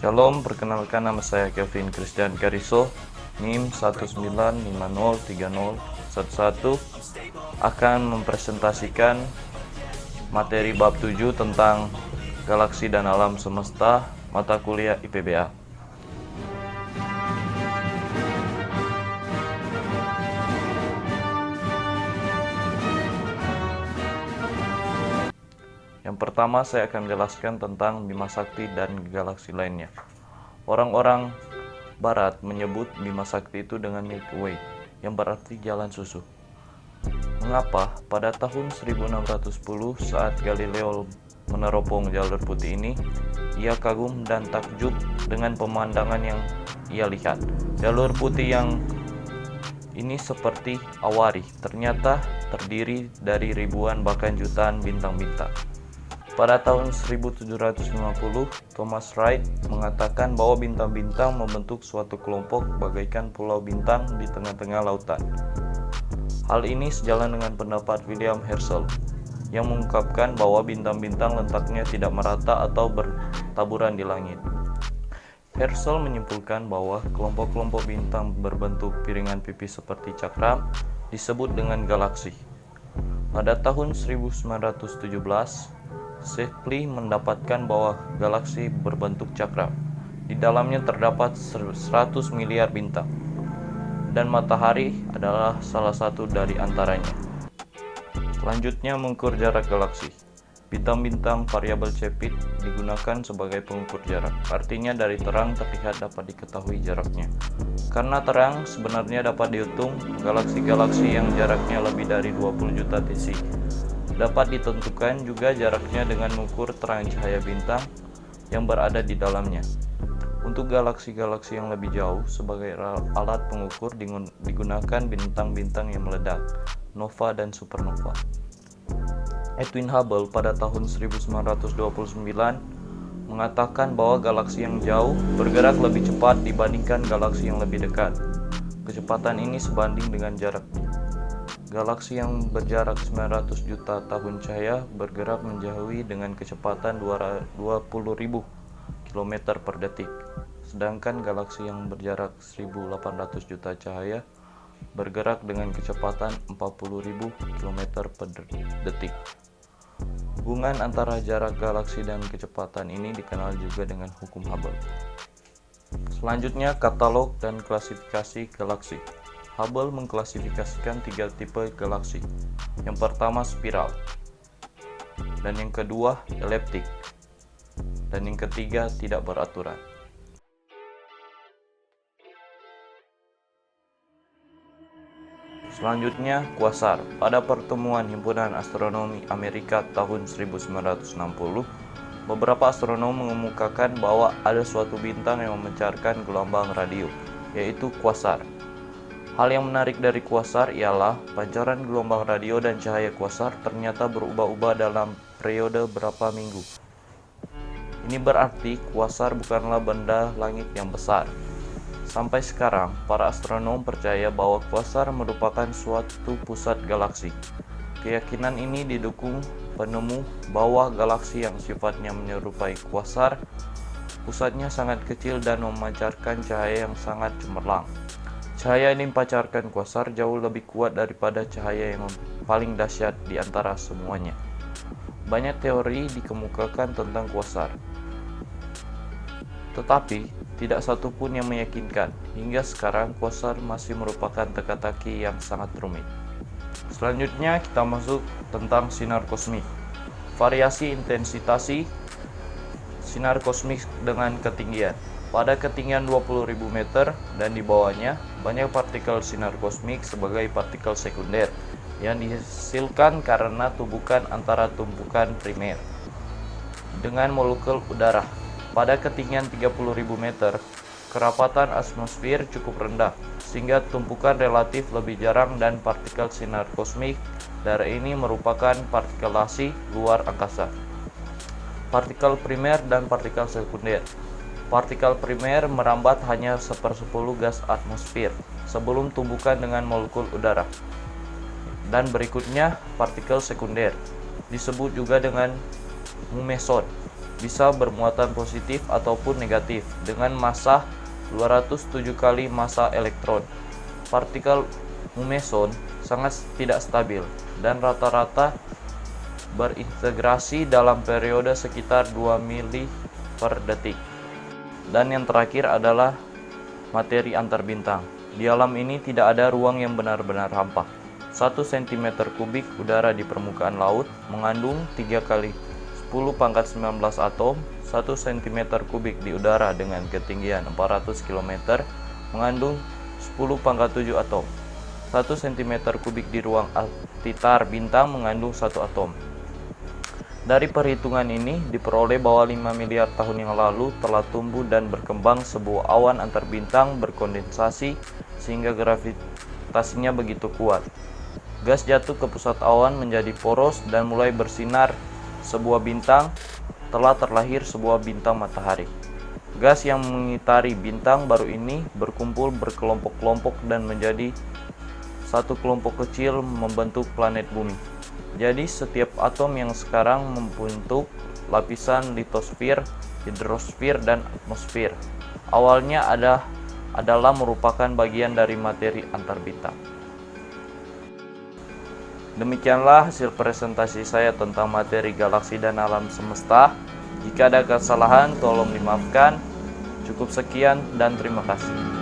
Shalom, perkenalkan nama saya Kevin Christian Kariso, NIM 195030111, akan mempresentasikan materi bab 7 tentang galaksi dan alam semesta, mata kuliah IPBA. Yang pertama, saya akan menjelaskan tentang Bima Sakti dan galaksi lainnya. Orang-orang barat menyebut Bima Sakti itu dengan Milky Way, yang berarti jalan susu. Mengapa? Pada tahun 1610 saat Galileo meneropong jalur putih ini, ia kagum dan takjub dengan pemandangan yang ia lihat. Jalur putih yang ini seperti awari, ternyata terdiri dari ribuan bahkan jutaan bintang-bintang. Pada tahun 1750, Thomas Wright mengatakan bahwa bintang-bintang membentuk suatu kelompok bagaikan pulau bintang di tengah-tengah lautan. Hal ini sejalan dengan pendapat William Herschel yang mengungkapkan bahwa bintang-bintang letaknya tidak merata atau bertaburan di langit. Herschel menyimpulkan bahwa kelompok-kelompok bintang berbentuk piringan pipih seperti cakram disebut dengan galaksi. Pada tahun 1917, Shapley mendapatkan bahwa galaksi berbentuk cakram. Di dalamnya terdapat 100 miliar bintang, dan matahari adalah salah satu dari antaranya. Selanjutnya, mengukur jarak galaksi. Bintang-bintang variabel Cepheid digunakan sebagai pengukur jarak. Artinya dari terang terlihat dapat diketahui jaraknya. Karena terang sebenarnya dapat dihitung, galaksi-galaksi yang jaraknya lebih dari 20 juta TC dapat ditentukan juga jaraknya dengan mengukur terang cahaya bintang yang berada di dalamnya. Untuk galaksi-galaksi yang lebih jauh, sebagai alat pengukur digunakan bintang-bintang yang meledak, nova dan supernova. Edwin Hubble pada tahun 1929 mengatakan bahwa galaksi yang jauh bergerak lebih cepat dibandingkan galaksi yang lebih dekat. Kecepatan ini sebanding dengan jarak. Galaksi yang berjarak 900 juta tahun cahaya bergerak menjauhi dengan kecepatan 20.000 km per detik. Sedangkan galaksi yang berjarak 1.800 juta cahaya bergerak dengan kecepatan 40.000 km per detik. Hubungan antara jarak galaksi dan kecepatan ini dikenal juga dengan hukum Hubble. Selanjutnya, katalog dan klasifikasi galaksi. Hubble mengklasifikasikan 3 tipe galaksi. Yang pertama spiral, dan yang kedua eliptik, dan yang ketiga tidak beraturan. Selanjutnya, kuasar. Pada pertemuan Himpunan Astronomi Amerika tahun 1960, beberapa astronom mengemukakan bahwa ada suatu bintang yang memancarkan gelombang radio, yaitu kuasar. Hal yang menarik dari kuasar ialah pancaran gelombang radio dan cahaya kuasar ternyata berubah-ubah dalam periode berapa minggu. Ini berarti kuasar bukanlah benda langit yang besar. Sampai sekarang, para astronom percaya bahwa kuasar merupakan suatu pusat galaksi. Keyakinan ini didukung penemu bahwa galaksi yang sifatnya menyerupai kuasar, pusatnya sangat kecil dan memancarkan cahaya yang sangat cemerlang. Cahaya ini memancarkan kuasar jauh lebih kuat daripada cahaya yang paling dahsyat di antara semuanya. Banyak teori dikemukakan tentang kuasar, tetapi tidak satu pun yang meyakinkan. Hingga sekarang kuasar masih merupakan teka-teki yang sangat rumit. Selanjutnya kita masuk tentang sinar kosmik. Variasi intensitas sinar kosmik dengan ketinggian. Pada ketinggian 20.000 meter dan di bawahnya, banyak partikel sinar kosmik sebagai partikel sekunder yang dihasilkan karena tumbukan antara tumpukan primer dengan molekul udara. Pada ketinggian 30.000 meter, kerapatan atmosfer cukup rendah, sehingga tumpukan relatif lebih jarang dan partikel sinar kosmik dari ini merupakan partikelasi luar angkasa. Partikel primer dan partikel sekunder. Partikel primer merambat hanya 1/10 gas atmosfer sebelum tumbukan dengan molekul udara. Dan berikutnya partikel sekunder, disebut juga dengan mumeson. bisa bermuatan positif ataupun negatif dengan massa 207 kali massa elektron. Partikel mumeson sangat tidak stabil dan rata-rata berintegrasi dalam periode sekitar 2 mili per detik. Dan yang terakhir adalah materi antar bintang. Di alam ini tidak ada ruang yang benar-benar hampa. 1 cm kubik udara di permukaan laut mengandung 3 kali 10⁻19 atom. 1 cm kubik di udara dengan ketinggian 400 km mengandung 10⁻7 atom. 1 cm kubik di ruang altitar bintang mengandung 1 atom. Dari perhitungan ini diperoleh bahwa 5 miliar tahun yang lalu telah tumbuh dan berkembang sebuah awan antar bintang berkondensasi sehingga gravitasinya begitu kuat. Gas jatuh ke pusat awan menjadi poros dan mulai bersinar. Sebuah bintang telah terlahir, sebuah bintang matahari. Gas yang mengitari bintang baru ini berkumpul berkelompok-kelompok dan menjadi satu kelompok kecil membentuk planet bumi. Jadi setiap atom yang sekarang membentuk lapisan litosfer, hidrosfer, dan atmosfer awalnya adalah merupakan bagian dari materi antar bintang. Demikianlah hasil presentasi saya tentang materi galaksi dan alam semesta. Jika ada kesalahan tolong dimaafkan. Cukup sekian dan terima kasih.